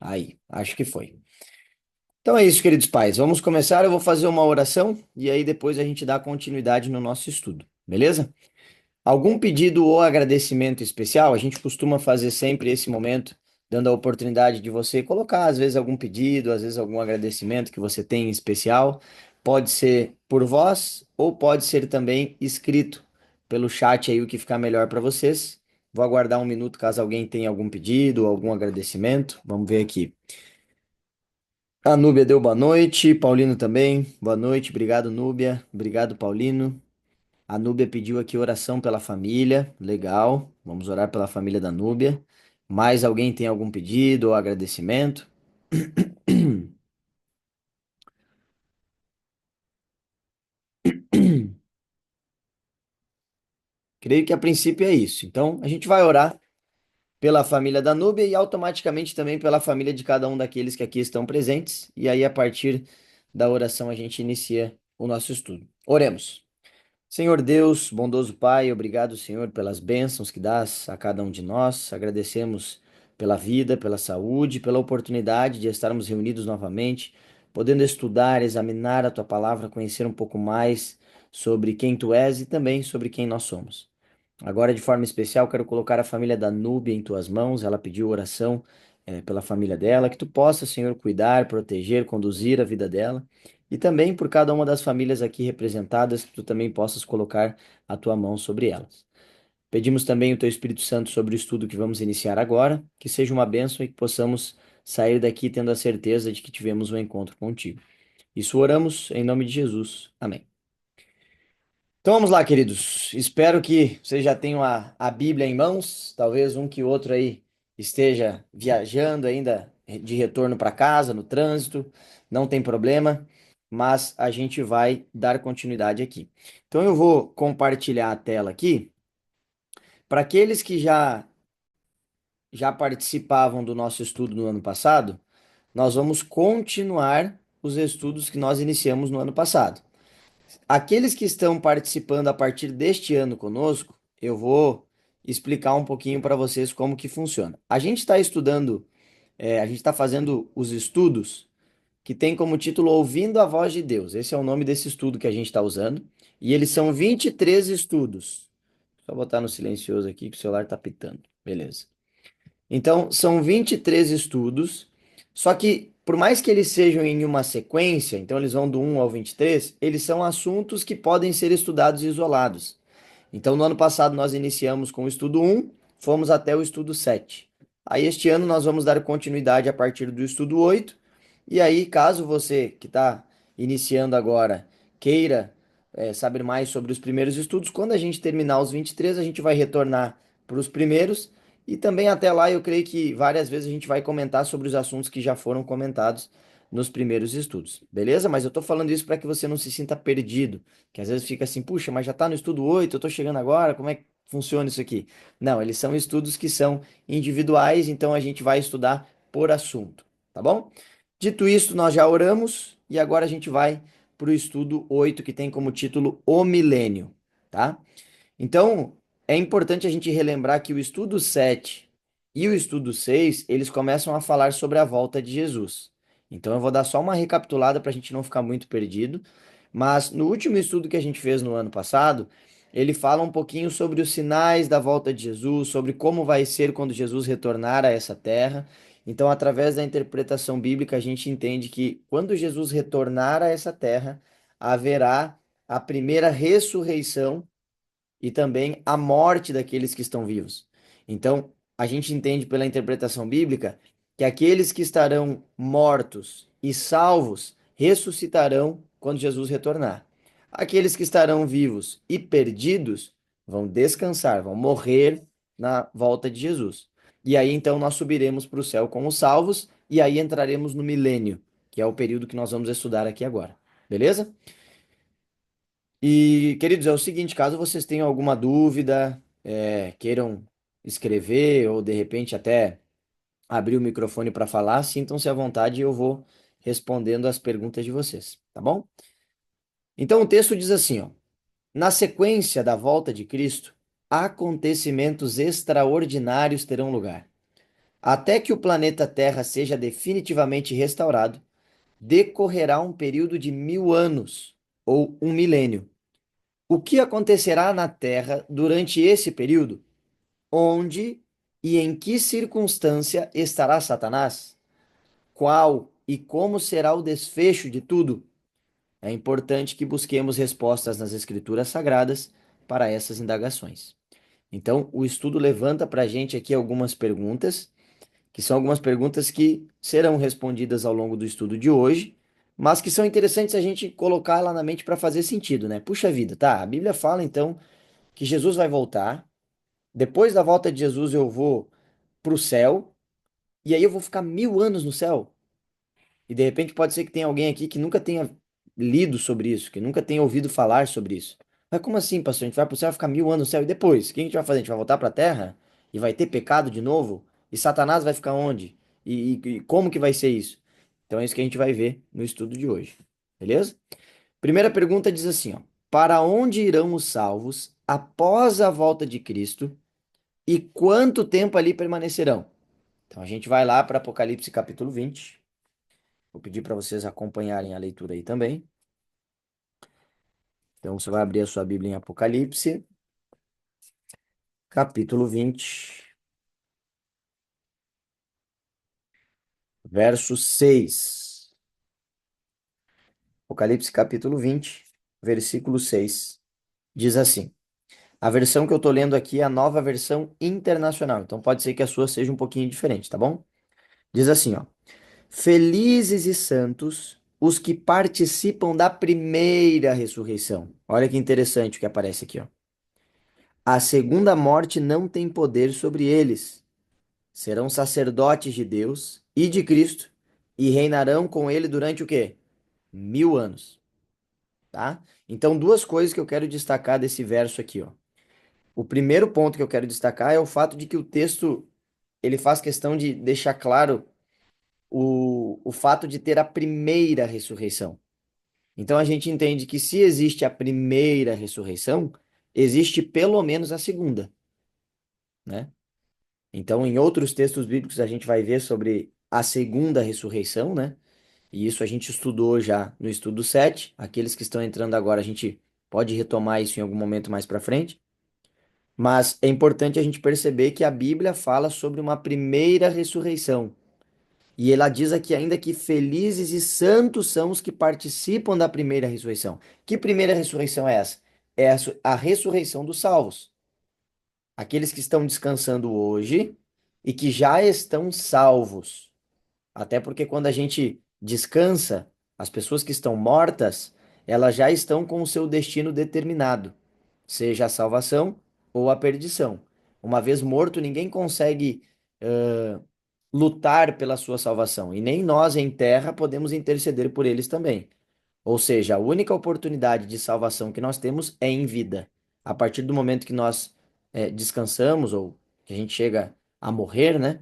Aí, acho que foi. Então é isso, queridos pais. Vamos começar. Eu vou fazer uma oração e aí depois a gente dá continuidade no nosso estudo, beleza? Algum pedido ou agradecimento especial? A gente costuma fazer sempre esse momento, dando a oportunidade de você colocar, às vezes, algum pedido, às vezes, algum agradecimento que você tem em especial. Pode ser por voz ou pode ser também escrito pelo chat aí, o que ficar melhor para vocês. Vou aguardar um minuto caso alguém tenha algum pedido ou algum agradecimento. Vamos ver aqui. A Núbia deu boa noite, Paulino também. Boa noite, obrigado, Núbia. Obrigado, Paulino. A Núbia pediu aqui oração pela família. Legal. Vamos orar pela família da Núbia. Mais alguém tem algum pedido ou agradecimento? Creio que a princípio é isso. Então, a gente vai orar pela família da Núbia e automaticamente também pela família de cada um daqueles que aqui estão presentes. E aí, a partir da oração, a gente inicia o nosso estudo. Oremos. Senhor Deus, bondoso Pai, obrigado, Senhor, pelas bênçãos que dás a cada um de nós. Agradecemos pela vida, pela saúde, pela oportunidade de estarmos reunidos novamente, podendo estudar, examinar a tua palavra, conhecer um pouco mais sobre quem tu és e também sobre quem nós somos. Agora, de forma especial, quero colocar a família da Núbia em tuas mãos. Ela pediu oração, pela família dela, que tu possa, Senhor, cuidar, proteger, conduzir a vida dela. E também por cada uma das famílias aqui representadas, que tu também possas colocar a tua mão sobre elas. Pedimos também o teu Espírito Santo sobre o estudo que vamos iniciar agora, que seja uma bênção e que possamos sair daqui tendo a certeza de que tivemos um encontro contigo. Isso oramos em nome de Jesus. Amém. Então vamos lá, queridos. Espero que vocês já tenham a Bíblia em mãos. Talvez um que outro aí esteja viajando ainda de retorno para casa, no trânsito. Não tem problema, mas a gente vai dar continuidade aqui. Então eu vou compartilhar a tela aqui. Para aqueles que já participavam do nosso estudo no ano passado, nós vamos continuar os estudos que nós iniciamos no ano passado. Aqueles que estão participando a partir deste ano conosco, eu vou explicar um pouquinho para vocês como que funciona. A gente está estudando, a gente está fazendo os estudos que tem como título Ouvindo a Voz de Deus. Esse é o nome desse estudo que a gente está usando. E eles são 23 estudos. Só botar no silencioso aqui que o celular está pitando. Beleza. Então, são 23 estudos, só que, por mais que eles sejam em uma sequência, então eles vão do 1 ao 23, eles são assuntos que podem ser estudados isolados. Então, no ano passado, nós iniciamos com o estudo 1, fomos até o estudo 7. Aí, este ano, nós vamos dar continuidade a partir do estudo 8. E aí, caso você que está iniciando agora queira saber mais sobre os primeiros estudos, quando a gente terminar os 23, a gente vai retornar para os primeiros. E também até lá, eu creio que várias vezes a gente vai comentar sobre os assuntos que já foram comentados nos primeiros estudos, beleza? Mas eu tô falando isso para que você não se sinta perdido, que às vezes fica assim, puxa, mas já tá no estudo 8, eu tô chegando agora, como é que funciona isso aqui? Não, eles são estudos que são individuais, então a gente vai estudar por assunto, tá bom? Dito isso, nós já oramos e agora a gente vai para o estudo 8, que tem como título O Milênio, tá? Então, é importante a gente relembrar que o estudo 7 e o estudo 6 eles começam a falar sobre a volta de Jesus. Então, eu vou dar só uma recapitulada para a gente não ficar muito perdido. Mas no último estudo que a gente fez no ano passado, ele fala um pouquinho sobre os sinais da volta de Jesus, sobre como vai ser quando Jesus retornar a essa terra. Então, através da interpretação bíblica, a gente entende que quando Jesus retornar a essa terra, haverá a primeira ressurreição e também a morte daqueles que estão vivos. Então, a gente entende pela interpretação bíblica que aqueles que estarão mortos e salvos ressuscitarão quando Jesus retornar. Aqueles que estarão vivos e perdidos vão descansar, vão morrer na volta de Jesus. E aí então nós subiremos para o céu como salvos e aí entraremos no milênio, que é o período que nós vamos estudar aqui agora. Beleza? E, queridos, é o seguinte, caso vocês tenham alguma dúvida, queiram escrever ou de repente até abrir o microfone para falar, sintam-se à vontade e eu vou respondendo as perguntas de vocês, tá bom? Então o texto diz assim, ó: na sequência da volta de Cristo, acontecimentos extraordinários terão lugar. Até que o planeta Terra seja definitivamente restaurado, decorrerá um período de 1000 anos, ou um milênio. O que acontecerá na Terra durante esse período? Onde e em que circunstância estará Satanás? Qual e como será o desfecho de tudo? É importante que busquemos respostas nas Escrituras Sagradas para essas indagações. Então, o estudo levanta para a gente aqui algumas perguntas, que são algumas perguntas que serão respondidas ao longo do estudo de hoje, mas que são interessantes a gente colocar lá na mente para fazer sentido, né? Puxa vida, tá? A Bíblia fala então que Jesus vai voltar, depois da volta de Jesus eu vou para o céu, e aí eu vou ficar 1000 anos no céu. E de repente pode ser que tenha alguém aqui que nunca tenha lido sobre isso, que nunca tenha ouvido falar sobre isso. Mas como assim, pastor? A gente vai pro céu, vai ficar 1000 anos no céu e depois? O que a gente vai fazer? A gente vai voltar para a terra? E vai ter pecado de novo? E Satanás vai ficar onde? E como que vai ser isso? Então é isso que a gente vai ver no estudo de hoje. Beleza? Primeira pergunta diz assim, ó: para onde irão os salvos após a volta de Cristo e quanto tempo ali permanecerão? Então a gente vai lá para Apocalipse capítulo 20. Vou pedir para vocês acompanharem a leitura aí também. Então, você vai abrir a sua Bíblia em Apocalipse, capítulo 20, verso 6. Apocalipse, capítulo 20, versículo 6. Diz assim: a versão que eu estou lendo aqui é a nova versão internacional, então pode ser que a sua seja um pouquinho diferente, tá bom? Diz assim, ó: felizes e santos os que participam da primeira ressurreição. Olha que interessante o que aparece aqui, ó. A segunda morte não tem poder sobre eles. Serão sacerdotes de Deus e de Cristo e reinarão com ele durante o quê? 1000 anos, tá? Então, duas coisas que eu quero destacar desse verso aqui, ó. O primeiro ponto que eu quero destacar é o fato de que o texto ele faz questão de deixar claro o fato de ter a primeira ressurreição. Então, a gente entende que se existe a primeira ressurreição, existe pelo menos a segunda, né? Então, em outros textos bíblicos, a gente vai ver sobre a segunda ressurreição, né? E isso a gente estudou já no estudo 7. Aqueles que estão entrando agora, a gente pode retomar isso em algum momento mais para frente. Mas é importante a gente perceber que a Bíblia fala sobre uma primeira ressurreição. E ela diz aqui ainda que felizes e santos são os que participam da primeira ressurreição. Que primeira ressurreição é essa? É a ressurreição dos salvos. Aqueles que estão descansando hoje e que já estão salvos. Até porque quando a gente descansa, as pessoas que estão mortas, elas já estão com o seu destino determinado, seja a salvação ou a perdição. Uma vez morto, ninguém consegue lutar pela sua salvação, e nem nós em terra podemos interceder por eles também. Ou seja, a única oportunidade de salvação que nós temos é em vida. A partir do momento que nós descansamos ou que a gente chega a morrer, né?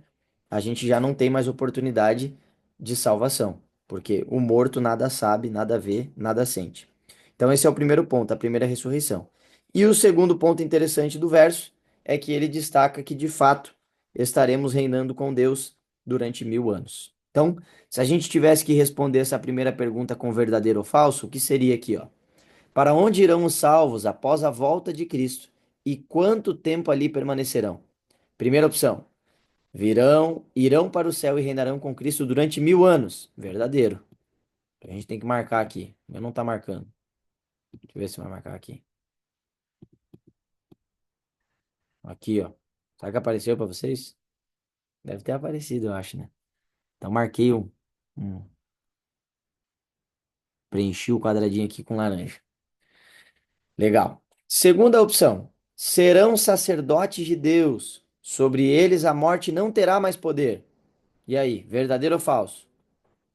A gente já não tem mais oportunidade de salvação, porque o morto nada sabe, nada vê, nada sente. Então, esse é o primeiro ponto, a primeira ressurreição. E o segundo ponto interessante do verso é que ele destaca que, de fato, estaremos reinando com Deus durante 1000 anos. Então, se a gente tivesse que responder essa primeira pergunta com verdadeiro ou falso, o que seria aqui, ó? Para onde irão os salvos após a volta de Cristo? E quanto tempo ali permanecerão? Primeira opção: irão para o céu e reinarão com Cristo durante 1000 anos. Verdadeiro. A gente tem que marcar aqui. Eu não tá marcando. Deixa eu ver se vai marcar aqui. Aqui, ó. Será que apareceu para vocês? Deve ter aparecido, eu acho, né? Então marquei um- preenchi o quadradinho aqui com laranja. Legal. Segunda opção: serão sacerdotes de Deus. Sobre eles a morte não terá mais poder. E aí, verdadeiro ou falso?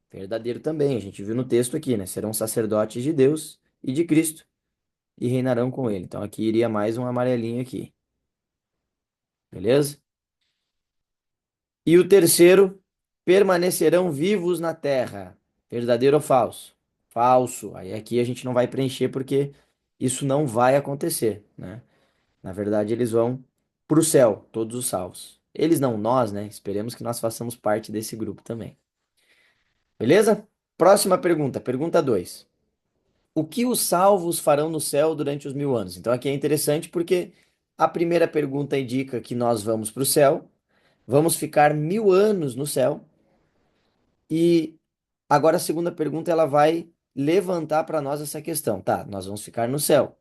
Verdadeiro também. A gente viu no texto aqui, né? Serão sacerdotes de Deus e de Cristo e reinarão com ele. Então aqui iria mais um amarelinho aqui. Beleza? E o terceiro: permanecerão vivos na terra. Verdadeiro ou falso? Falso. Aí aqui a gente não vai preencher porque isso não vai acontecer, né? Na verdade, eles vão para o céu, todos os salvos. Eles não, nós, né? Esperemos que nós façamos parte desse grupo também. Beleza? Próxima pergunta, pergunta 2. O que os salvos farão no céu durante os 1000 anos? Então aqui é interessante porque a primeira pergunta indica que nós vamos para o céu, vamos ficar 1000 anos no céu, e agora a segunda pergunta ela vai levantar para nós essa questão. Tá, nós vamos ficar no céu,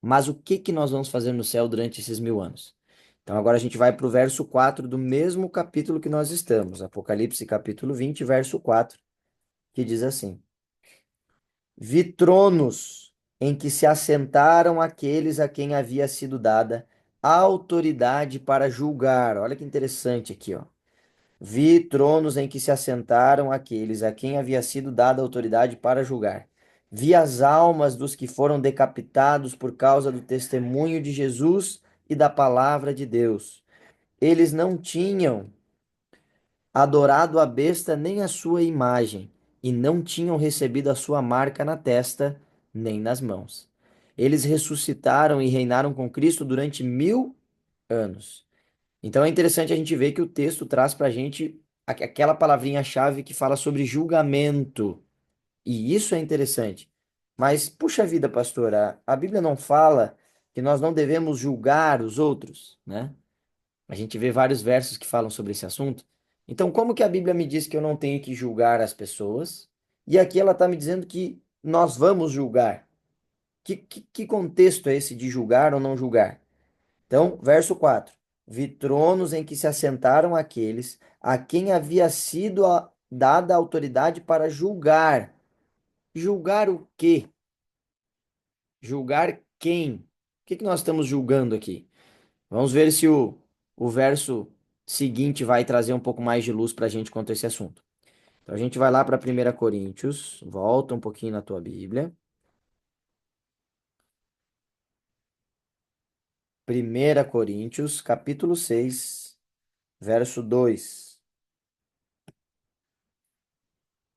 mas o que que nós vamos fazer no céu durante esses 1000 anos? Então agora a gente vai para o verso 4 do mesmo capítulo que nós estamos, Apocalipse capítulo 20, verso 4, que diz assim: Vi tronos em que se assentaram aqueles a quem havia sido dada a autoridade para julgar. Olha que interessante aqui, ó. Vi tronos em que se assentaram aqueles a quem havia sido dada a autoridade para julgar. Vi as almas dos que foram decapitados por causa do testemunho de Jesus e da palavra de Deus. Eles não tinham adorado a besta nem a sua imagem, e não tinham recebido a sua marca na testa nem nas mãos. Eles ressuscitaram e reinaram com Cristo durante 1000 anos. Então é interessante a gente ver que o texto traz para a gente aquela palavrinha-chave que fala sobre julgamento. E isso é interessante. Mas, puxa vida, pastora, a Bíblia não fala que nós não devemos julgar os outros, né? A gente vê vários versos que falam sobre esse assunto. Então, como que a Bíblia me diz que eu não tenho que julgar as pessoas? E aqui ela está me dizendo que nós vamos julgar. Que contexto é esse de julgar ou não julgar? Então, verso 4: Vi tronos em que se assentaram aqueles a quem havia sido dada a autoridade para julgar. Julgar o quê? Julgar quem? O que que nós estamos julgando aqui? Vamos ver se o verso seguinte vai trazer um pouco mais de luz para a gente quanto a esse assunto. Então a gente vai lá para 1 Coríntios, volta um pouquinho na tua Bíblia. 1 Coríntios, capítulo 6, verso 2.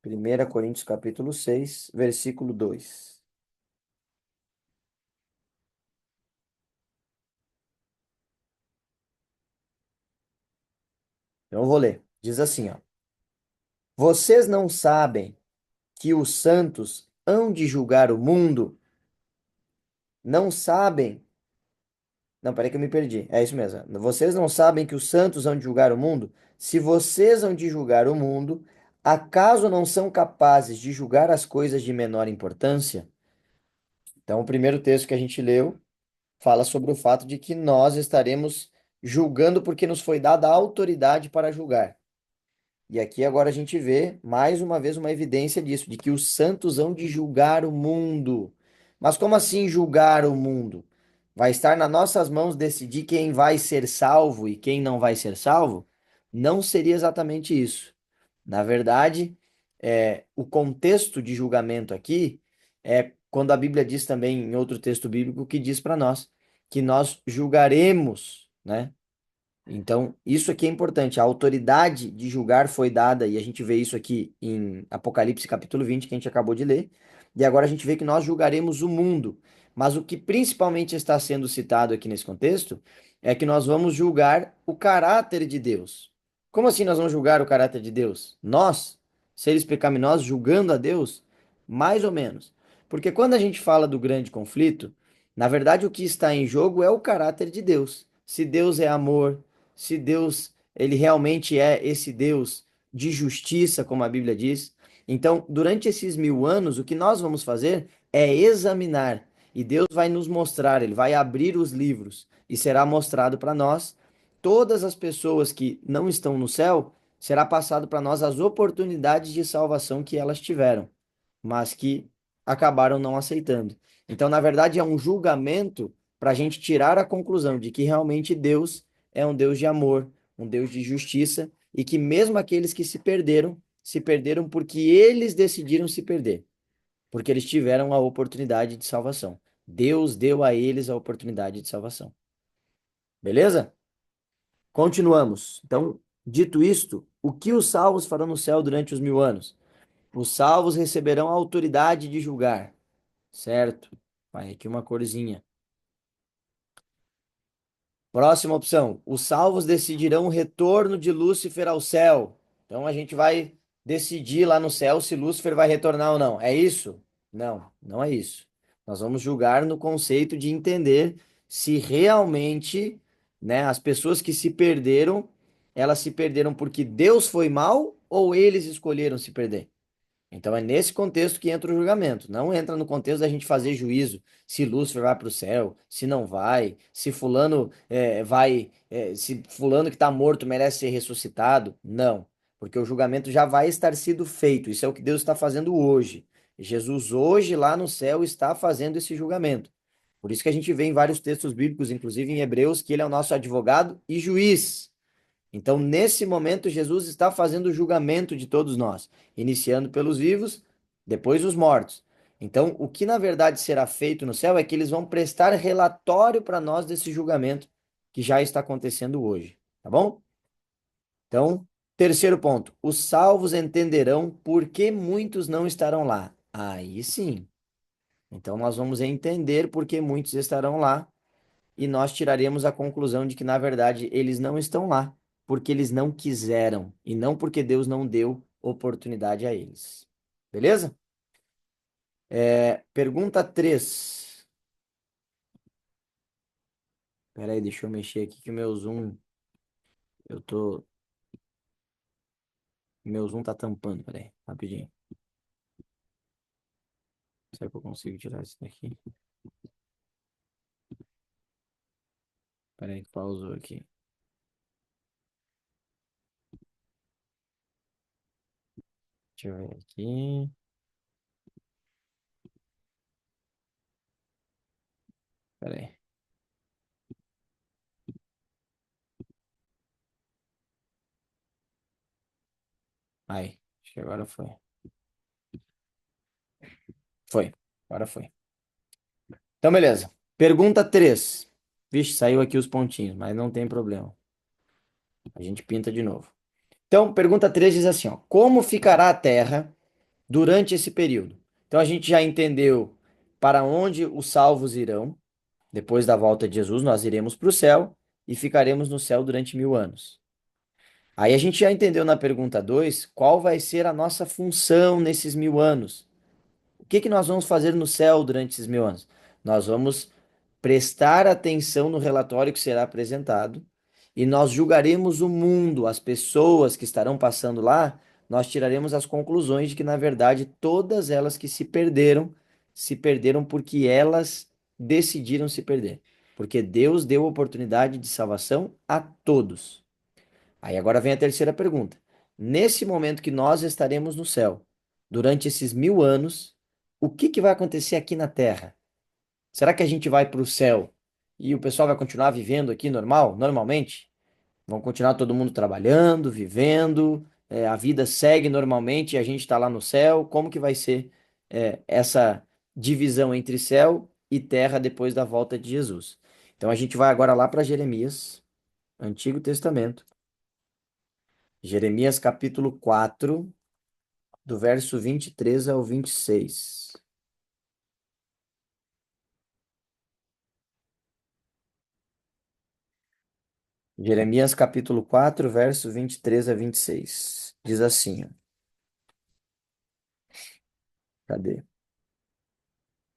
1 Coríntios, capítulo 6, versículo 2. Então eu vou ler. Diz assim, ó: Vocês não sabem que os santos hão de julgar o mundo? Não sabem. Não, peraí que eu me perdi. É isso mesmo. Vocês não sabem que os santos hão de julgar o mundo? Se vocês hão de julgar o mundo, acaso não são capazes de julgar as coisas de menor importância? Então, o primeiro texto que a gente leu fala sobre o fato de que nós estaremos julgando porque nos foi dada a autoridade para julgar. E aqui agora a gente vê mais uma vez uma evidência disso, de que os santos hão de julgar o mundo. Mas como assim julgar o mundo? Vai estar nas nossas mãos decidir quem vai ser salvo e quem não vai ser salvo? Não seria exatamente isso. Na verdade, o contexto de julgamento aqui é quando a Bíblia diz também em outro texto bíblico que diz para nós que nós julgaremos, né? Então, isso aqui é importante. A autoridade de julgar foi dada, e a gente vê isso aqui em Apocalipse capítulo 20, que a gente acabou de ler. E agora a gente vê que nós julgaremos o mundo. Mas o que principalmente está sendo citado aqui nesse contexto é que nós vamos julgar o caráter de Deus. Como assim nós vamos julgar o caráter de Deus? Nós, seres pecaminosos, julgando a Deus? Mais ou menos. Porque quando a gente fala do grande conflito, na verdade o que está em jogo é o caráter de Deus. Se Deus é amor, se Deus, ele realmente é esse Deus de justiça, como a Bíblia diz. Então, durante esses 1000 anos, o que nós vamos fazer é examinar. E Deus vai nos mostrar, ele vai abrir os livros e será mostrado para nós todas as pessoas que não estão no céu, será passado para nós as oportunidades de salvação que elas tiveram, mas que acabaram não aceitando. Então, na verdade, é um julgamento para a gente tirar a conclusão de que realmente Deus é um Deus de amor, um Deus de justiça, e que mesmo aqueles que se perderam porque eles decidiram se perder, porque eles tiveram a oportunidade de salvação. Deus deu a eles a oportunidade de salvação. Beleza? Continuamos. Então, dito isto, o que os salvos farão no céu durante os 1000 anos? Os salvos receberão a autoridade de julgar, certo? Vai aqui uma corzinha. Próxima opção: os salvos decidirão o retorno de Lúcifer ao céu. Então a gente vai decidir lá no céu se Lúcifer vai retornar ou não. É isso? Não, não é isso. Nós vamos julgar no conceito de entender se realmente, né, as pessoas que se perderam, elas se perderam porque Deus foi mal ou eles escolheram se perder. Então é nesse contexto que entra o julgamento. Não entra no contexto da gente fazer juízo se Lúcifer vai para o céu, se não vai, se fulano se fulano que está morto merece ser ressuscitado. Não, porque o julgamento já vai estar sido feito. Isso é o que Deus está fazendo hoje. Jesus hoje lá no céu está fazendo esse julgamento. Por isso que a gente vê em vários textos bíblicos, inclusive em Hebreus, que ele é o nosso advogado e juiz. Então, nesse momento, Jesus está fazendo o julgamento de todos nós, iniciando pelos vivos, depois os mortos. Então, o que na verdade será feito no céu é que eles vão prestar relatório para nós desse julgamento que já está acontecendo hoje, tá bom? Então, terceiro ponto: os salvos entenderão por que muitos não estarão lá. Aí sim. Então, nós vamos entender por que muitos estarão lá e nós tiraremos a conclusão de que, na verdade, eles não estão lá porque eles não quiseram e não porque Deus não deu oportunidade a eles. Beleza? Pergunta 3. Espera aí, deixa eu mexer aqui que o eu tô, meu zoom tá tampando, pera aí, rapidinho. Será que eu consigo tirar isso daqui? Pera aí, pausou aqui. Deixa eu ver aqui. Pera aí. Aí, acho que agora foi. Foi, agora foi. Então, beleza. Pergunta 3. Vixe, saiu aqui os pontinhos, mas não tem problema. A gente pinta de novo. Então, pergunta 3 diz assim, ó: como ficará a terra durante esse período? Então, a gente já entendeu para onde os salvos irão. Depois da volta de Jesus, nós iremos para o céu e ficaremos no céu durante 1000 anos. Aí a gente já entendeu na pergunta 2 qual vai ser a nossa função nesses 1000 anos. O que que nós vamos fazer no céu durante esses 1000 anos? Nós vamos prestar atenção no relatório que será apresentado e nós julgaremos o mundo, as pessoas que estarão passando lá, nós tiraremos as conclusões de que, na verdade, todas elas que se perderam porque elas decidiram se perder. Porque Deus deu oportunidade de salvação a todos. Aí agora vem a terceira pergunta. Nesse momento que nós estaremos no céu, durante esses 1000 anos, o que que vai acontecer aqui na Terra? Será que a gente vai para o céu e o pessoal vai continuar vivendo aqui normalmente? Vão continuar todo mundo trabalhando, vivendo, a vida segue normalmente e a gente está lá no céu? Como que vai ser, essa divisão entre céu e terra depois da volta de Jesus? Então a gente vai agora lá para Jeremias, Antigo Testamento, Jeremias capítulo 4, do verso 23 ao 26. Jeremias capítulo 4, verso 23 a 26. Diz assim, ó, cadê?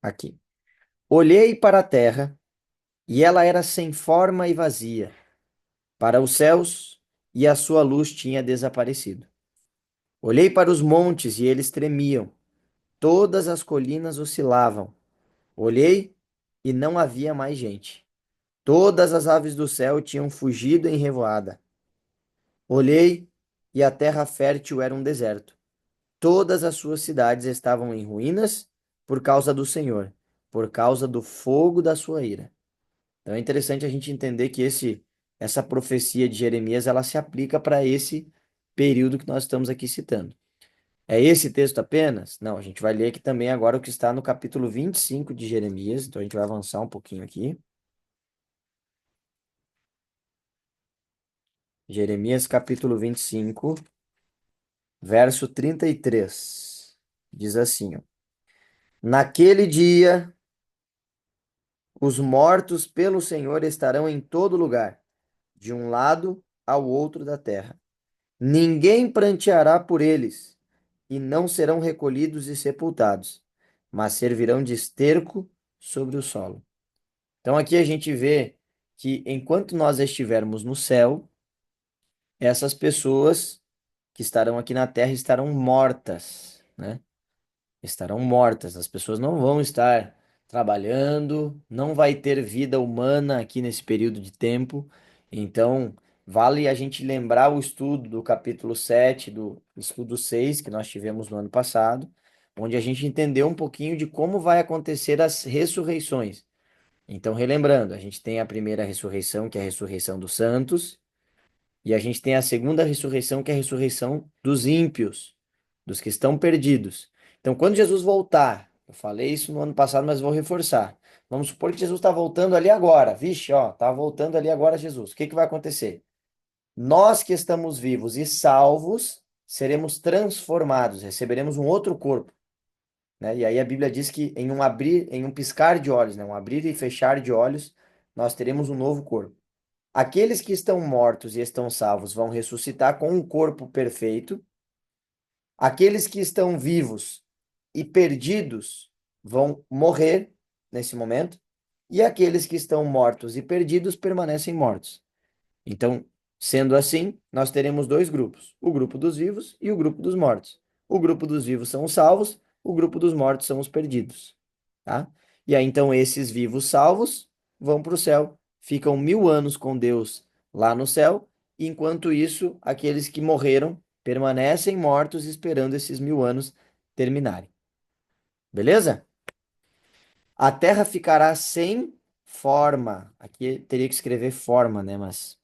Aqui. Olhei para a terra, e ela era sem forma e vazia, para os céus, e a sua luz tinha desaparecido. Olhei para os montes, e eles tremiam, todas as colinas oscilavam. Olhei, e não havia mais gente. Todas as aves do céu tinham fugido em revoada. Olhei, e a terra fértil era um deserto. Todas as suas cidades estavam em ruínas por causa do Senhor, por causa do fogo da sua ira. Então é interessante a gente entender que essa profecia de Jeremias ela se aplica para esse período que nós estamos aqui citando. É esse texto apenas? Não, a gente vai ler aqui também agora o que está no capítulo 25 de Jeremias, então a gente vai avançar um pouquinho aqui. Jeremias capítulo 25, verso 33. Diz assim, ó: naquele dia os mortos pelo Senhor estarão em todo lugar, de um lado ao outro da terra. Ninguém pranteará por eles, e não serão recolhidos e sepultados, mas servirão de esterco sobre o solo. Então aqui a gente vê que enquanto nós estivermos no céu, essas pessoas que estarão aqui na terra estarão mortas, né? Estarão mortas. As pessoas não vão estar trabalhando, não vai ter vida humana aqui nesse período de tempo. Então, vale a gente lembrar o estudo do capítulo 7 do estudo 6 que nós tivemos no ano passado, onde a gente entendeu um pouquinho de como vai acontecer as ressurreições. Então, relembrando, a gente tem a primeira ressurreição, que é a ressurreição dos santos, e a gente tem a segunda ressurreição, que é a ressurreição dos ímpios, dos que estão perdidos. Então, quando Jesus voltar, eu falei isso no ano passado, mas vou reforçar. Vamos supor que Jesus está voltando ali agora. Vixe, ó, tá voltando ali agora Jesus. O que que vai acontecer? Nós que estamos vivos e salvos, seremos transformados, receberemos um outro corpo, né? E aí a Bíblia diz que em um abrir, em um piscar de olhos, né? Um abrir e fechar de olhos, nós teremos um novo corpo. Aqueles que estão mortos e estão salvos vão ressuscitar com um corpo perfeito. Aqueles que estão vivos e perdidos vão morrer nesse momento. E aqueles que estão mortos e perdidos permanecem mortos. Então, sendo assim, nós teremos dois grupos: o grupo dos vivos e o grupo dos mortos. O grupo dos vivos são os salvos, o grupo dos mortos são os perdidos, tá? E aí, então, esses vivos salvos vão para o céu, ficam 1000 anos com Deus lá no céu, e enquanto isso, aqueles que morreram permanecem mortos esperando esses 1000 anos terminarem. Beleza? A terra ficará sem forma. Aqui teria que escrever forma, né? Mas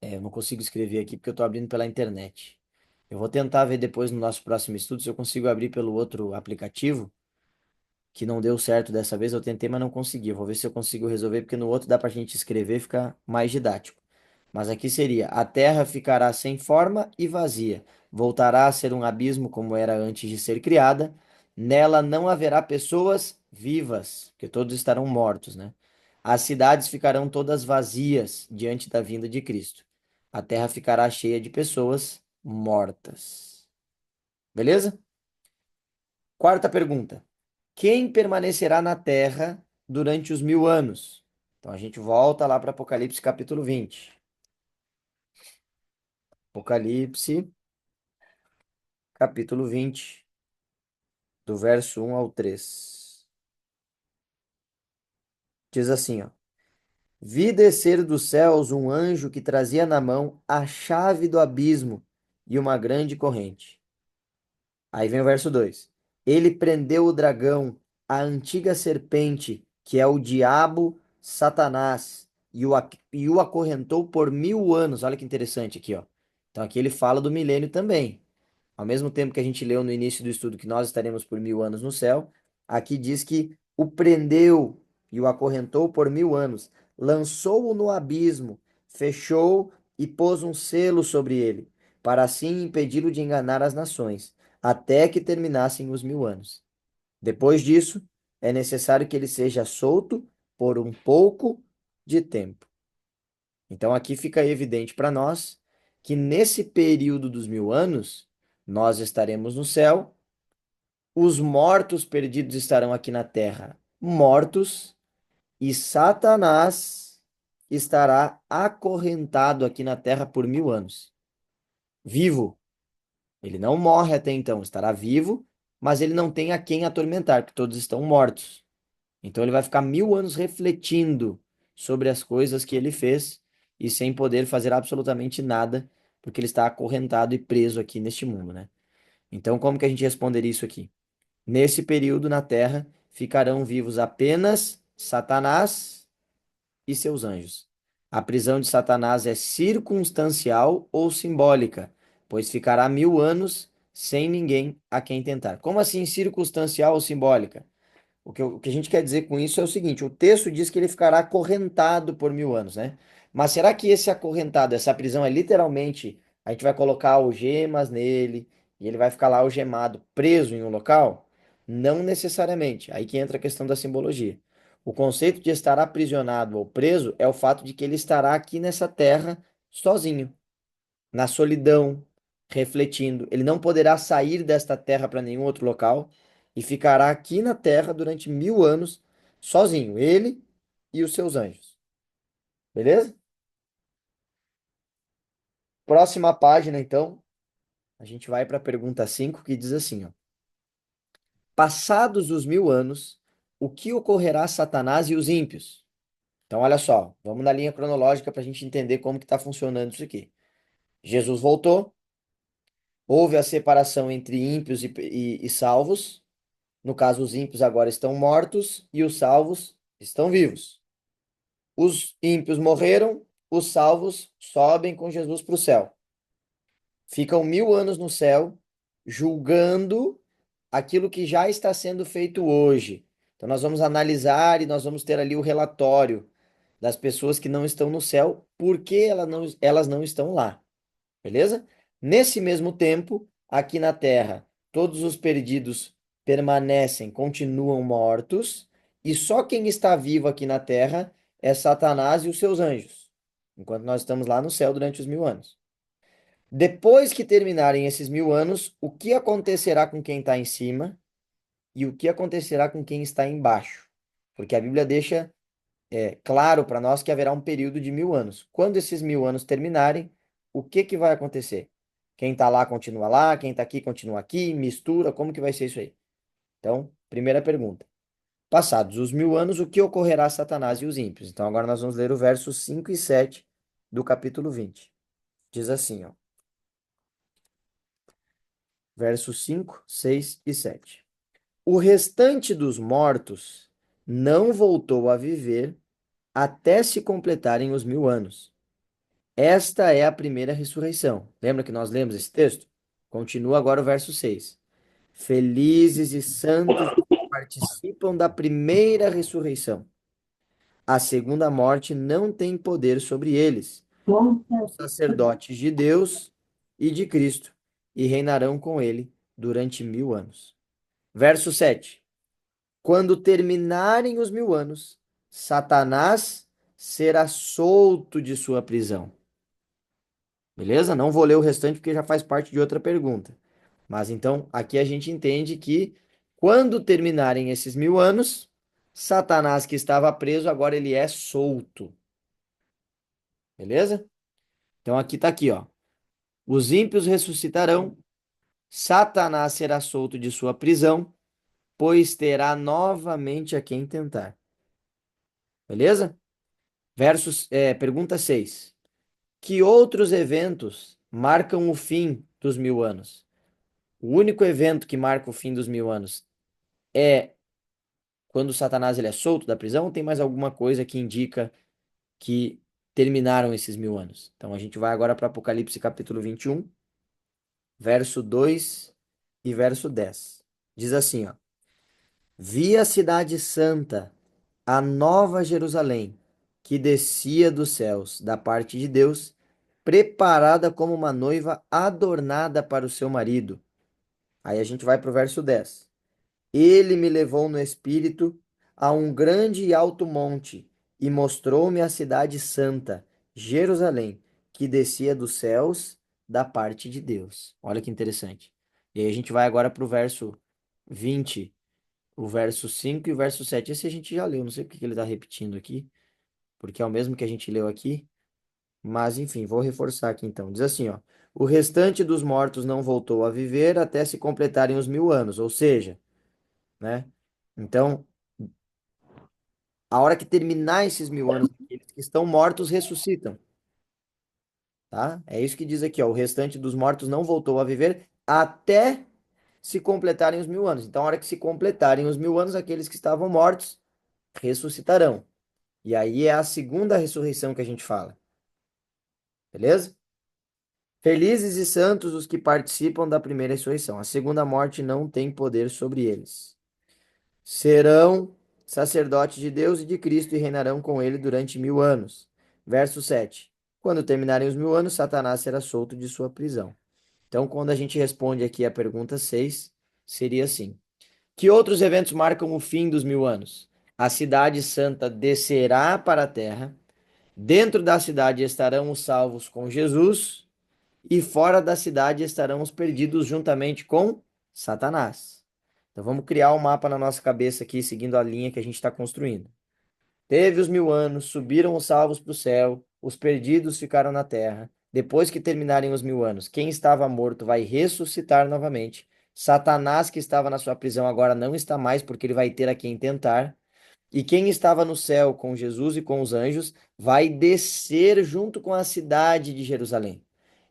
eu não consigo escrever aqui porque eu estou abrindo pela internet. Eu vou tentar ver depois no nosso próximo estudo se eu consigo abrir pelo outro aplicativo, que não deu certo dessa vez. Eu tentei, mas não consegui. Eu vou ver se eu consigo resolver, porque no outro dá para a gente escrever e fica mais didático. Mas aqui seria: a terra ficará sem forma e vazia, voltará a ser um abismo como era antes de ser criada. Nela não haverá pessoas vivas, porque todos estarão mortos, né? As cidades ficarão todas vazias diante da vinda de Cristo. A terra ficará cheia de pessoas mortas. Beleza? Quarta pergunta: quem permanecerá na terra durante os 1000 anos? Então a gente volta lá para Apocalipse capítulo 20. Apocalipse capítulo 20, do verso 1 ao 3. Diz assim, ó: vi descer dos céus um anjo que trazia na mão a chave do abismo e uma grande corrente. Aí vem o verso 2. Ele prendeu o dragão, a antiga serpente, que é o diabo, Satanás, e o acorrentou por 1000 anos. Olha que interessante aqui, ó. Então aqui ele fala do milênio também. Ao mesmo tempo que a gente leu no início do estudo que nós estaremos por 1000 anos no céu, aqui diz que o prendeu e o acorrentou por 1000 anos, lançou-o no abismo, fechou e pôs um selo sobre ele, para assim impedi-lo de enganar as nações, até que terminassem os 1000 anos. Depois disso, é necessário que ele seja solto por um pouco de tempo. Então aqui fica evidente para nós que nesse período dos 1000 anos, nós estaremos no céu, os mortos perdidos estarão aqui na terra mortos, e Satanás estará acorrentado aqui na terra por 1000 anos. Vivo. Ele não morre até então, estará vivo, mas ele não tem a quem atormentar, porque todos estão mortos. Então ele vai ficar 1000 anos refletindo sobre as coisas que ele fez e sem poder fazer absolutamente nada, porque ele está acorrentado e preso aqui neste mundo, né? Então, como que a gente responderia isso aqui? Nesse período na Terra ficarão vivos apenas Satanás e seus anjos. A prisão de Satanás é circunstancial ou simbólica, pois ficará 1000 anos sem ninguém a quem tentar. Como assim circunstancial ou simbólica? O que a gente quer dizer com isso é o seguinte: o texto diz que ele ficará acorrentado por 1000 anos, né? Mas será que esse acorrentado, essa prisão é literalmente, a gente vai colocar algemas nele e ele vai ficar lá algemado, preso em um local? Não necessariamente. Aí que entra a questão da simbologia. O conceito de estar aprisionado ou preso é o fato de que ele estará aqui nessa terra sozinho, na solidão, refletindo. Ele não poderá sair desta terra para nenhum outro local e ficará aqui na terra durante 1000 anos sozinho, ele e os seus anjos. Beleza? Próxima página, então, a gente vai para a pergunta 5 que diz assim, ó. Passados os 1000 anos, o que ocorrerá a Satanás e os ímpios? Então, olha só, vamos na linha cronológica para a gente entender como que está funcionando isso aqui. Jesus voltou, houve a separação entre ímpios e salvos. No caso, os ímpios agora estão mortos e os salvos estão vivos. Os ímpios morreram, os salvos sobem com Jesus para o céu. Ficam 1000 anos no céu, julgando aquilo que já está sendo feito hoje. Então, nós vamos analisar e nós vamos ter ali o relatório das pessoas que não estão no céu, porque elas não estão lá. Beleza? Nesse mesmo tempo, aqui na terra, todos os perdidos permanecem, continuam mortos, e só quem está vivo aqui na terra é Satanás e os seus anjos, enquanto nós estamos lá no céu durante os 1000 anos. Depois que terminarem esses 1000 anos, o que acontecerá com quem está em cima e o que acontecerá com quem está embaixo? Porque a Bíblia deixa claro para nós que haverá um período de 1000 anos. Quando esses 1000 anos terminarem, o que que vai acontecer? Quem está lá continua lá, quem está aqui continua aqui, mistura, como que vai ser isso aí? Então, primeira pergunta. Passados os 1000 anos, o que ocorrerá a Satanás e os ímpios? Então, agora nós vamos ler o versos 5 e 7 do capítulo 20. Diz assim, ó. Versos 5, 6 e 7. O restante dos mortos não voltou a viver até se completarem os 1000 anos. Esta é a primeira ressurreição. Lembra que nós lemos esse texto? Continua agora o verso 6. Felizes e santos os que participam da primeira ressurreição. A segunda morte não tem poder sobre eles. São sacerdotes de Deus e de Cristo e reinarão com ele durante 1000 anos. Verso 7. Quando terminarem os 1000 anos, Satanás será solto de sua prisão. Beleza? Não vou ler o restante porque já faz parte de outra pergunta. Mas então, aqui a gente entende que quando terminarem esses 1000 anos, Satanás que estava preso, agora ele é solto. Beleza? Então aqui tá aqui, ó. Os ímpios ressuscitarão, Satanás será solto de sua prisão, pois terá novamente a quem tentar. Beleza? Pergunta 6. Que outros eventos marcam o fim dos 1000 anos? O único evento que marca o fim dos 1000 anos é quando Satanás ele é solto da prisão, ou tem mais alguma coisa que indica que terminaram esses 1000 anos? Então a gente vai agora para Apocalipse capítulo 21, verso 2 e verso 10. Diz assim, ó. Vi a cidade santa, a nova Jerusalém, que descia dos céus, da parte de Deus, preparada como uma noiva adornada para o seu marido. Aí a gente vai para o verso 10. Ele me levou no espírito a um grande e alto monte e mostrou-me a cidade santa, Jerusalém, que descia dos céus da parte de Deus. Olha que interessante. E aí a gente vai agora para o verso 20, o verso 5 e o verso 7. Esse a gente já leu, não sei por que ele está repetindo aqui, porque é o mesmo que a gente leu aqui, mas enfim, vou reforçar aqui então. Diz assim, ó: o restante dos mortos não voltou a viver até se completarem os 1000 anos, ou seja, né? Então, a hora que terminar esses 1000 anos, aqueles que estão mortos ressuscitam, tá? É isso que diz aqui, ó. O restante dos mortos não voltou a viver até se completarem os 1000 anos. Então, a hora que se completarem os 1000 anos, aqueles que estavam mortos ressuscitarão. E aí é a segunda ressurreição que a gente fala, beleza? Felizes e santos os que participam da primeira ressurreição. A segunda morte não tem poder sobre eles. Serão sacerdotes de Deus e de Cristo e reinarão com ele durante 1000 anos. Verso 7. Quando terminarem os 1000 anos, Satanás será solto de sua prisão. Então, quando a gente responde aqui a pergunta 6, seria assim: que outros eventos marcam o fim dos 1000 anos? a cidade santa descerá para a terra. Dentro da cidade estarão os salvos com Jesus, e fora da cidade estarão os perdidos juntamente com Satanás. Então vamos criar um mapa na nossa cabeça aqui, seguindo a linha que a gente está construindo. Teve os 1000 anos, subiram os salvos para o céu, os perdidos ficaram na terra. Depois que terminarem os 1000 anos, quem estava morto vai ressuscitar novamente. Satanás, que estava na sua prisão, agora não está mais, porque ele vai ter a quem tentar. E quem estava no céu com Jesus e com os anjos vai descer junto com a cidade de Jerusalém.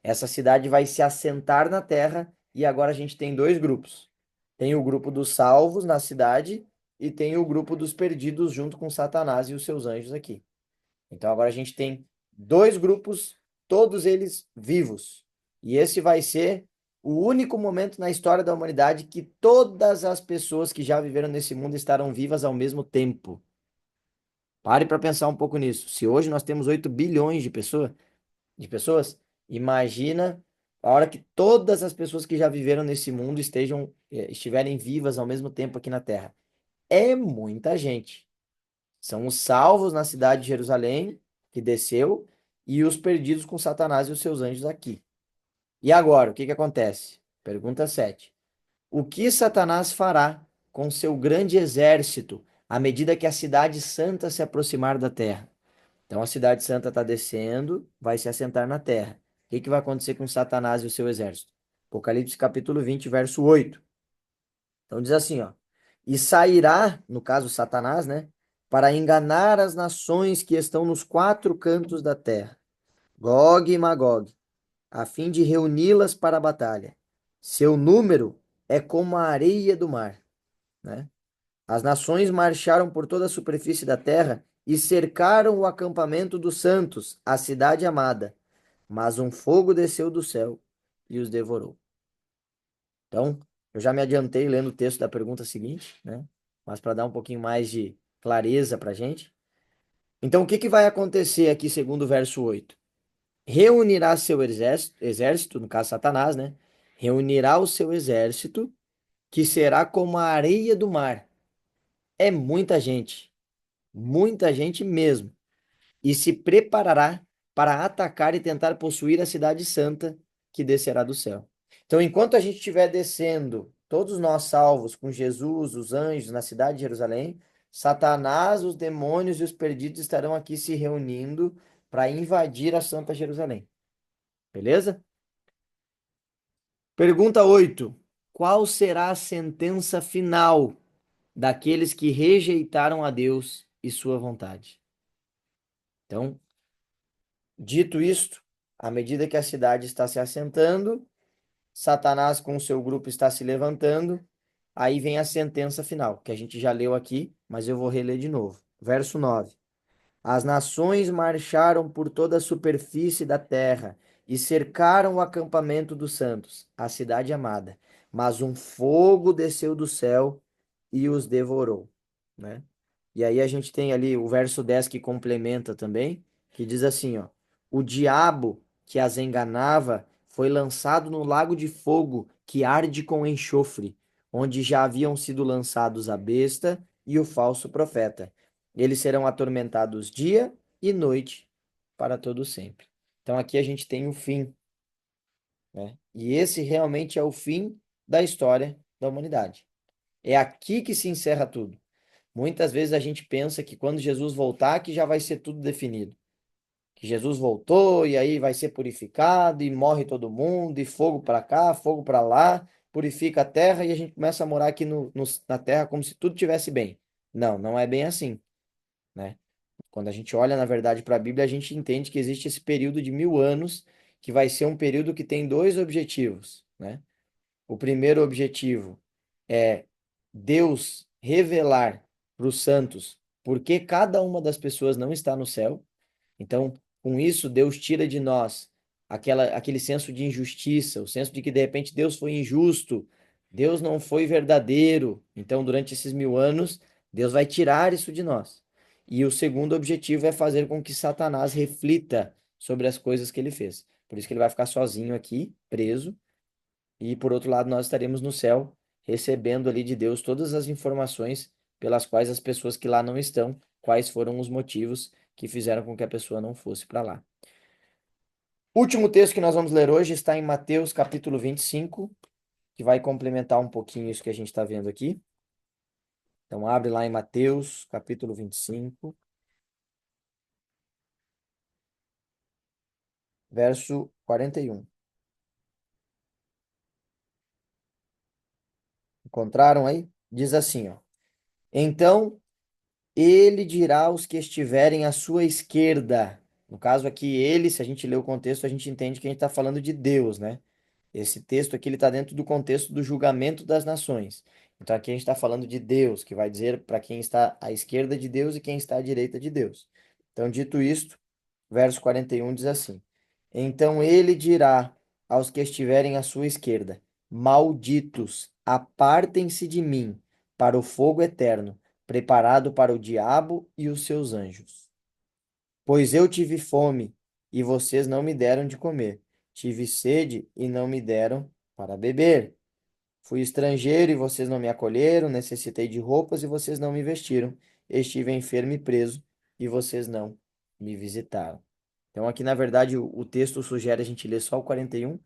Essa cidade vai se assentar na terra e agora a gente tem dois grupos. Tem o grupo dos salvos na cidade e tem o grupo dos perdidos junto com Satanás e os seus anjos aqui. Então agora a gente tem dois grupos, todos eles vivos. E esse vai ser o único momento na história da humanidade que todas as pessoas que já viveram nesse mundo estarão vivas ao mesmo tempo. Pare para pensar um pouco nisso. Se hoje nós temos 8 bilhões de pessoas, imagina a hora que todas as pessoas que já viveram nesse mundo estiverem vivas ao mesmo tempo aqui na Terra. É muita gente. São os salvos na cidade de Jerusalém, que desceu, e os perdidos com Satanás e os seus anjos aqui. E agora, o que que acontece? Pergunta 7. O que Satanás fará com seu grande exército à medida que a cidade santa se aproximar da terra? Então a cidade santa está descendo, vai se assentar na terra. O que que vai acontecer com Satanás e o seu exército? Apocalipse capítulo 20, verso 8. Então diz assim, ó: E sairá, no caso Satanás, né, para enganar as nações que estão nos quatro cantos da terra, Gog e Magog, a fim de reuni-las para a batalha. Seu número é como a areia do mar, né? As nações marcharam por toda a superfície da terra e cercaram o acampamento dos santos, a cidade amada. Mas um fogo desceu do céu e os devorou. Então, eu já me adiantei lendo o texto da pergunta seguinte, né? Mas para dar um pouquinho mais de clareza para a gente. Então, o que que vai acontecer aqui, segundo o verso 8? Reunirá seu exército, no caso Satanás, né? Reunirá o seu exército, que será como a areia do mar. É muita gente mesmo. E se preparará para atacar e tentar possuir a cidade santa que descerá do céu. Então, enquanto a gente estiver descendo, todos nós salvos com Jesus, os anjos na cidade de Jerusalém, Satanás, os demônios e os perdidos estarão aqui se reunindo para invadir a Santa Jerusalém. Beleza? Pergunta 8. Qual será a sentença final daqueles que rejeitaram a Deus e sua vontade? Então, dito isto, à medida que a cidade está se assentando, Satanás com o seu grupo está se levantando, aí vem a sentença final, que a gente já leu aqui, mas eu vou reler de novo. Verso 9. As nações marcharam por toda a superfície da terra e cercaram o acampamento dos santos, a cidade amada. Mas um fogo desceu do céu e os devorou, né? E aí a gente tem ali o verso 10 que complementa também, que diz assim, ó: O diabo que as enganava foi lançado no lago de fogo que arde com enxofre, onde já haviam sido lançados a besta e o falso profeta. Eles serão atormentados dia e noite para todo sempre. Então aqui a gente tem o fim, né? E esse realmente é o fim da história da humanidade. É aqui que se encerra tudo. Muitas vezes a gente pensa que quando Jesus voltar, que já vai ser tudo definido. Que Jesus voltou e aí vai ser purificado e morre todo mundo, e fogo para cá, fogo para lá, purifica a terra e a gente começa a morar aqui na terra como se tudo tivesse bem. Não, não é bem assim, né? Quando a gente olha, na verdade, para a Bíblia, a gente entende que existe esse período de 1000 anos, que vai ser um período que tem dois objetivos, né? O primeiro objetivo é Deus revelar para os santos por que cada uma das pessoas não está no céu. Então, com isso, Deus tira de nós aquele senso de injustiça, o senso de que de repente Deus foi injusto, Deus não foi verdadeiro. Então, durante esses 1000 anos, Deus vai tirar isso de nós. E o segundo objetivo é fazer com que Satanás reflita sobre as coisas que ele fez. Por isso que ele vai ficar sozinho aqui, preso, e por outro lado, nós estaremos no céu, recebendo ali de Deus todas as informações pelas quais as pessoas que lá não estão, quais foram os motivos que fizeram com que a pessoa não fosse para lá. O último texto que nós vamos ler hoje está em Mateus capítulo 25, que vai complementar um pouquinho isso que a gente está vendo aqui. Então, abre lá em Mateus capítulo 25, verso 41. Encontraram aí? Diz assim, ó. Então ele dirá aos que estiverem à sua esquerda. No caso aqui, ele, se a gente lê o contexto, a gente entende que a gente está falando de Deus, né? Esse texto aqui ele está dentro do contexto do julgamento das nações. Então aqui a gente está falando de Deus, que vai dizer para quem está à esquerda de Deus e quem está à direita de Deus. Então, dito isto, verso 41 diz assim: Então ele dirá aos que estiverem à sua esquerda: Malditos, apartem-se de mim para o fogo eterno, preparado para o diabo e os seus anjos. Pois eu tive fome e vocês não me deram de comer. Tive sede e não me deram para beber. Fui estrangeiro e vocês não me acolheram. Necessitei de roupas e vocês não me vestiram. Estive enfermo e preso e vocês não me visitaram. Então, aqui, na verdade, o texto sugere a gente ler só o 41,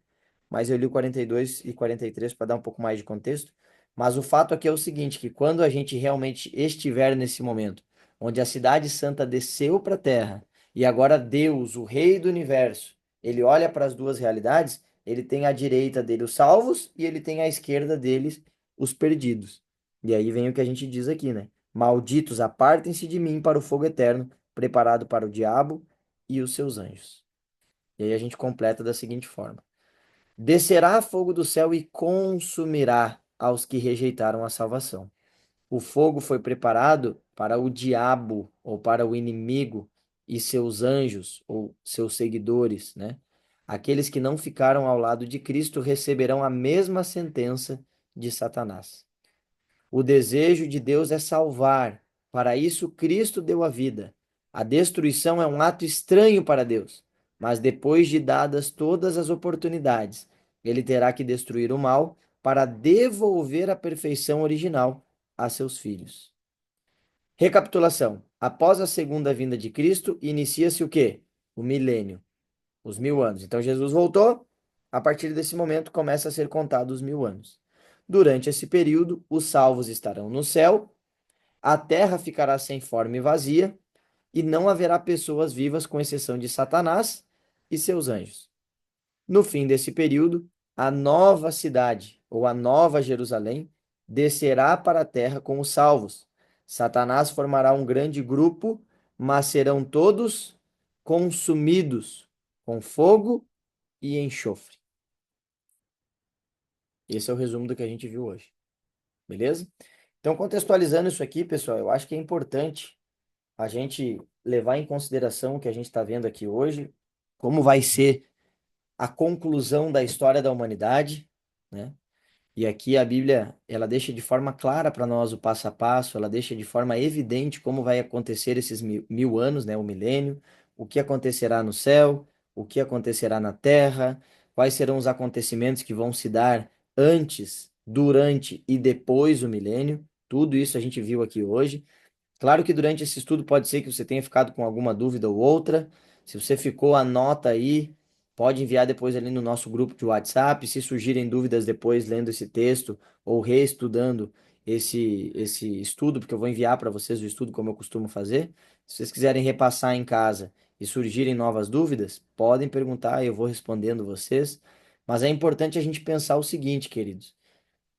mas eu li o 42 e 43 para dar um pouco mais de contexto. Mas o fato aqui é o seguinte, que quando a gente realmente estiver nesse momento, onde a cidade santa desceu para a terra, e agora Deus, o rei do universo, ele olha para as duas realidades, ele tem à direita dele os salvos e ele tem à esquerda deles os perdidos. E aí vem o que a gente diz aqui, né? Malditos, apartem-se de mim para o fogo eterno, preparado para o diabo e os seus anjos. E aí a gente completa da seguinte forma: Descerá fogo do céu e consumirá aos que rejeitaram a salvação. O fogo foi preparado para o diabo, ou para o inimigo, e seus anjos, ou seus seguidores, né? Aqueles que não ficaram ao lado de Cristo receberão a mesma sentença de Satanás. O desejo de Deus é salvar. Para isso, Cristo deu a vida. A destruição é um ato estranho para Deus, mas depois de dadas todas as oportunidades, ele terá que destruir o mal para devolver a perfeição original a seus filhos. Recapitulação. Após a segunda vinda de Cristo, inicia-se o quê? O milênio, os 1000 anos. Então, Jesus voltou, a partir desse momento começa a ser contado os 1000 anos. Durante esse período, os salvos estarão no céu, a terra ficará sem forma e vazia, e não haverá pessoas vivas, com exceção de Satanás e seus anjos. No fim desse período, a nova cidade, ou a nova Jerusalém, descerá para a terra com os salvos. Satanás formará um grande grupo, mas serão todos consumidos com fogo e enxofre. Esse é o resumo do que a gente viu hoje. Beleza? Então, contextualizando isso aqui, pessoal, eu acho que é importante a gente levar em consideração o que a gente está vendo aqui hoje, como vai ser a conclusão da história da humanidade, né? E aqui a Bíblia, ela deixa de forma clara para nós o passo a passo, ela deixa de forma evidente como vai acontecer esses 1000 anos, né, o milênio, o que acontecerá no céu, o que acontecerá na terra, quais serão os acontecimentos que vão se dar antes, durante e depois do milênio. Tudo isso a gente viu aqui hoje. Claro que durante esse estudo pode ser que você tenha ficado com alguma dúvida ou outra. Se você ficou, anota aí. Pode enviar depois ali no nosso grupo de WhatsApp. Se surgirem dúvidas depois lendo esse texto ou reestudando esse estudo, porque eu vou enviar para vocês o estudo como eu costumo fazer. Se vocês quiserem repassar em casa e surgirem novas dúvidas, podem perguntar, eu vou respondendo vocês. Mas é importante a gente pensar o seguinte, queridos.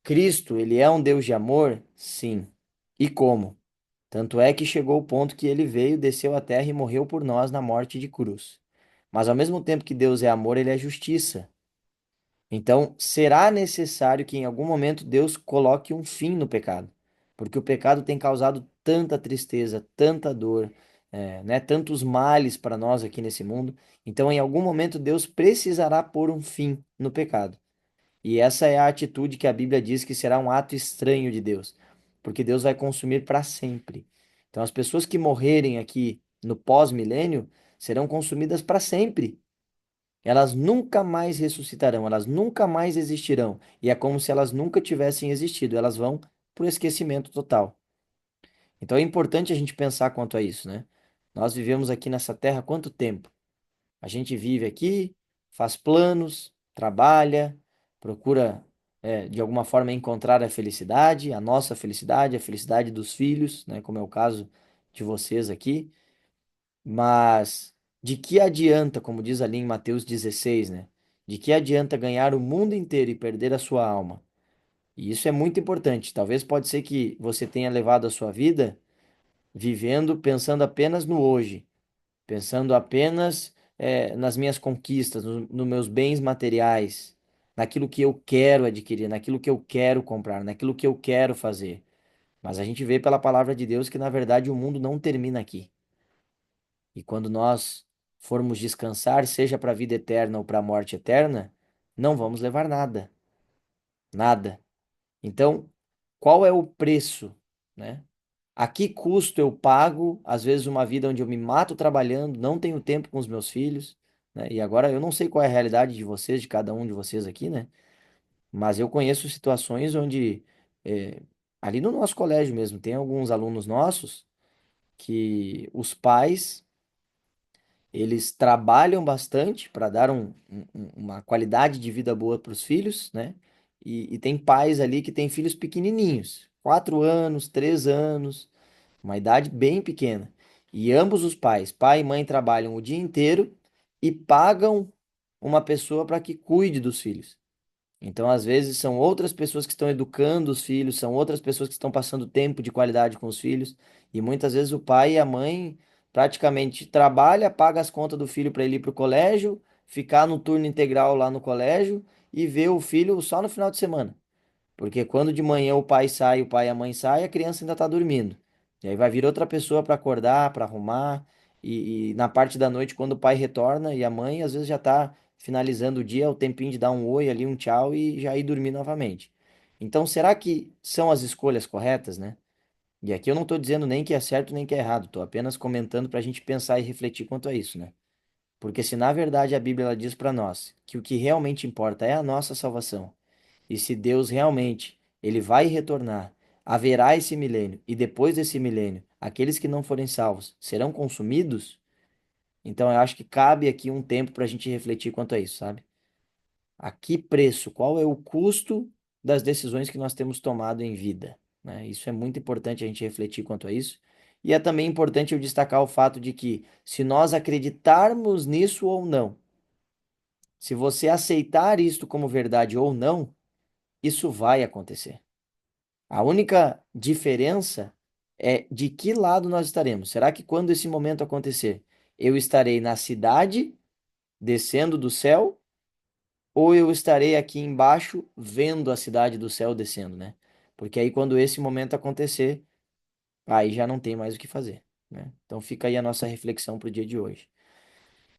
Cristo, ele é um Deus de amor? Sim. E como? Tanto é que chegou o ponto que ele veio, desceu à terra e morreu por nós na morte de cruz. Mas ao mesmo tempo que Deus é amor, ele é justiça. Então, será necessário que em algum momento Deus coloque um fim no pecado, porque o pecado tem causado tanta tristeza, tanta dor, né, tantos males para nós aqui nesse mundo. Então, em algum momento, Deus precisará pôr um fim no pecado. E essa é a atitude que a Bíblia diz que será um ato estranho de Deus, porque Deus vai consumir para sempre. Então, as pessoas que morrerem aqui no pós-milênio serão consumidas para sempre. Elas nunca mais ressuscitarão, elas nunca mais existirão. E é como se elas nunca tivessem existido, elas vão para o esquecimento total. Então é importante a gente pensar quanto a isso, né? Nós vivemos aqui nessa terra há quanto tempo? A gente vive aqui, faz planos, trabalha, procura, de alguma forma, encontrar a nossa felicidade, a felicidade dos filhos, né? Como é o caso de vocês aqui. Mas de que adianta, como diz ali em Mateus 16, né? De que adianta ganhar o mundo inteiro e perder a sua alma? E isso é muito importante. Talvez pode ser que você tenha levado a sua vida vivendo pensando apenas no hoje, pensando apenas nas minhas conquistas, nos meus bens materiais, naquilo que eu quero adquirir, naquilo que eu quero comprar, naquilo que eu quero fazer. Mas a gente vê pela palavra de Deus que, na verdade, o mundo não termina aqui. E quando nós formos descansar, seja para a vida eterna ou para a morte eterna, não vamos levar nada, nada. Então, qual é o preço, né? A que custo eu pago, às vezes, uma vida onde eu me mato trabalhando, não tenho tempo com os meus filhos, né? E agora eu não sei qual é a realidade de vocês, de cada um de vocês aqui, né? Mas eu conheço situações onde, eh, ali no nosso colégio mesmo, tem alguns alunos nossos que os pais eles trabalham bastante para dar uma qualidade de vida boa para os filhos, né? E tem pais ali que têm filhos pequenininhos, 4 anos, 3 anos, uma idade bem pequena. E ambos os pais, pai e mãe, trabalham o dia inteiro e pagam uma pessoa para que cuide dos filhos. Então, às vezes, são outras pessoas que estão educando os filhos, são outras pessoas que estão passando tempo de qualidade com os filhos, e muitas vezes o pai e a mãe praticamente trabalha, paga as contas do filho para ele ir para o colégio, ficar no turno integral lá no colégio e ver o filho só no final de semana. Porque quando de manhã o pai e a mãe saem, a criança ainda está dormindo. E aí vai vir outra pessoa para acordar, para arrumar. E na parte da noite, quando o pai retorna e a mãe, às vezes já está finalizando o dia, o tempinho de dar um oi ali, um tchau e já ir dormir novamente. Então, será que são as escolhas corretas, né? E aqui eu não estou dizendo nem que é certo nem que é errado, estou apenas comentando para a gente pensar e refletir quanto a isso, né? Porque se na verdade a Bíblia ela diz para nós que o que realmente importa é a nossa salvação, e se Deus realmente ele vai retornar, haverá esse milênio, e depois desse milênio, aqueles que não forem salvos serão consumidos, então eu acho que cabe aqui um tempo para a gente refletir quanto a isso, sabe? A que preço, qual é o custo das decisões que nós temos tomado em vida, né? Isso é muito importante a gente refletir quanto a isso. E é também importante eu destacar o fato de que, se nós acreditarmos nisso ou não, se você aceitar isto como verdade ou não, isso vai acontecer. A única diferença é de que lado nós estaremos. Será que quando esse momento acontecer, eu estarei na cidade, descendo do céu, ou eu estarei aqui embaixo, vendo a cidade do céu descendo, né? Porque aí quando esse momento acontecer, aí já não tem mais o que fazer, né? Então fica aí a nossa reflexão para o dia de hoje.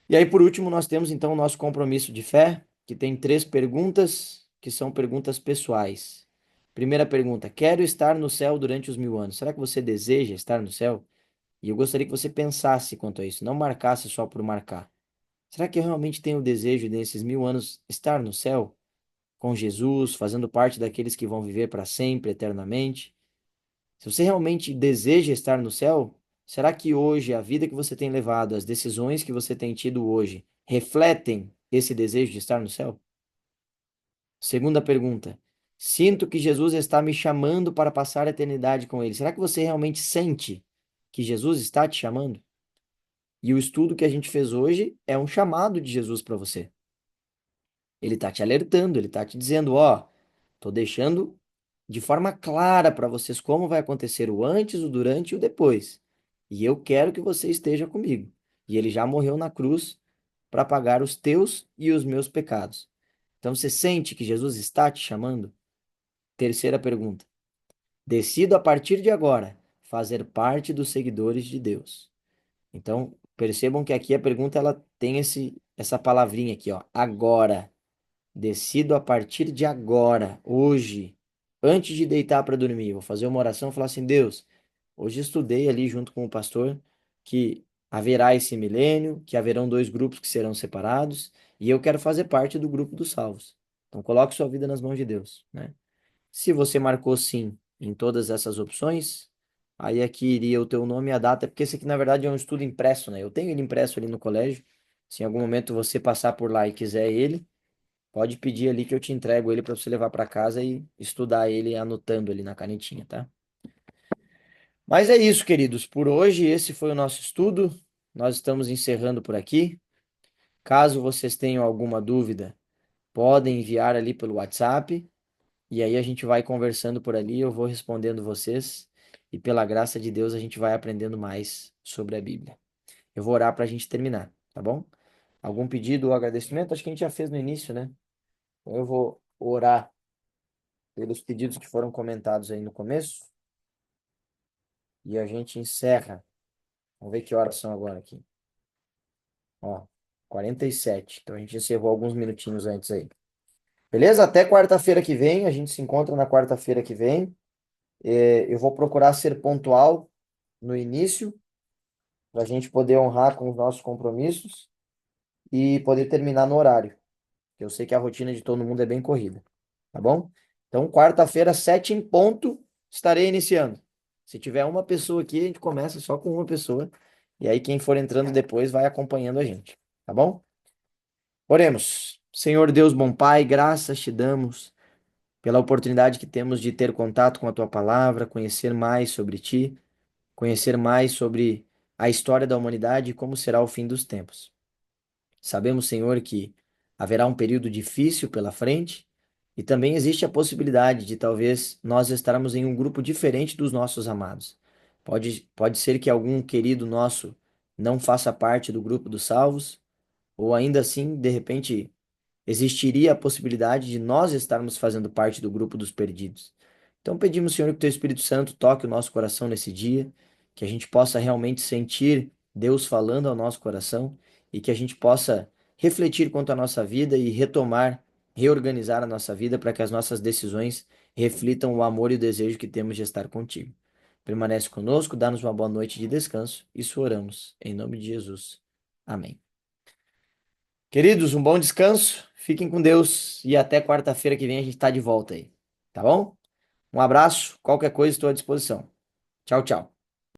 E aí, por último, nós temos então o nosso compromisso de fé, que tem 3 perguntas, que são perguntas pessoais. Primeira pergunta: quero estar no céu durante os 1000 anos. Será que você deseja estar no céu? E eu gostaria que você pensasse quanto a isso, não marcasse só por marcar. Será que eu realmente tenho o desejo desses 1000 anos estar no céu, com Jesus, fazendo parte daqueles que vão viver para sempre, eternamente? Se você realmente deseja estar no céu, será que hoje a vida que você tem levado, as decisões que você tem tido hoje, refletem esse desejo de estar no céu? Segunda pergunta: sinto que Jesus está me chamando para passar a eternidade com Ele. Será que você realmente sente que Jesus está te chamando? E o estudo que a gente fez hoje é um chamado de Jesus para você. Ele está te alertando, ele está te dizendo: ó, tô deixando de forma clara para vocês como vai acontecer o antes, o durante e o depois. E eu quero que você esteja comigo. E ele já morreu na cruz para pagar os teus e os meus pecados. Então você sente que Jesus está te chamando? Terceira pergunta: decido a partir de agora fazer parte dos seguidores de Deus. Então, percebam que aqui a pergunta ela tem essa palavrinha aqui, ó, agora. Decido a partir de agora, hoje, antes de deitar para dormir, vou fazer uma oração e falar assim: Deus, hoje estudei ali junto com o pastor que haverá esse milênio, que haverão 2 grupos que serão separados, e eu quero fazer parte do grupo dos salvos. Então, coloque sua vida nas mãos de Deus, né? Se você marcou sim em todas essas opções, Aí aqui iria o teu nome e a data, porque esse aqui na verdade é um estudo impresso, né? Eu tenho ele impresso ali no colégio. Se em algum momento você passar por lá e quiser ele, pode pedir ali que eu te entrego ele para você levar para casa e estudar ele anotando ali na canetinha, tá? Mas é isso, queridos. Por hoje, esse foi o nosso estudo. Nós estamos encerrando por aqui. Caso vocês tenham alguma dúvida, podem enviar ali pelo WhatsApp. E aí a gente vai conversando por ali, eu vou respondendo vocês. E pela graça de Deus, a gente vai aprendendo mais sobre a Bíblia. Eu vou orar para a gente terminar, tá bom? Algum pedido ou agradecimento? Acho que a gente já fez no início, né? Então eu vou orar pelos pedidos que foram comentados aí no começo. E a gente encerra. Vamos ver que horas são agora aqui. Ó, 47. Então a gente encerrou alguns minutinhos antes aí. Beleza? Até quarta-feira que vem. A gente se encontra na quarta-feira que vem. Eu vou procurar ser pontual no início, para a gente poder honrar com os nossos compromissos e poder terminar no horário. Eu sei que a rotina de todo mundo é bem corrida. Tá bom? Então, quarta-feira, 7 em ponto, estarei iniciando. Se tiver uma pessoa aqui, a gente começa só com uma pessoa. E aí, quem for entrando depois vai acompanhando a gente. Tá bom? Oremos. Senhor Deus, bom Pai, graças te damos pela oportunidade que temos de ter contato com a tua palavra, conhecer mais sobre ti, conhecer mais sobre a história da humanidade e como será o fim dos tempos. Sabemos, Senhor, que haverá um período difícil pela frente e também existe a possibilidade de talvez nós estarmos em um grupo diferente dos nossos amados. Pode ser que algum querido nosso não faça parte do grupo dos salvos, ou ainda assim, de repente, existiria a possibilidade de nós estarmos fazendo parte do grupo dos perdidos. Então pedimos, Senhor, que o Teu Espírito Santo toque o nosso coração nesse dia, que a gente possa realmente sentir Deus falando ao nosso coração e que a gente possa refletir quanto à nossa vida e retomar, reorganizar a nossa vida para que as nossas decisões reflitam o amor e o desejo que temos de estar contigo. Permanece conosco, dá-nos uma boa noite de descanso. Isso oramos, em nome de Jesus. Amém. Queridos, um bom descanso, fiquem com Deus e até quarta-feira que vem a gente está de volta aí, tá bom? Um abraço, qualquer coisa estou à disposição. Tchau, tchau.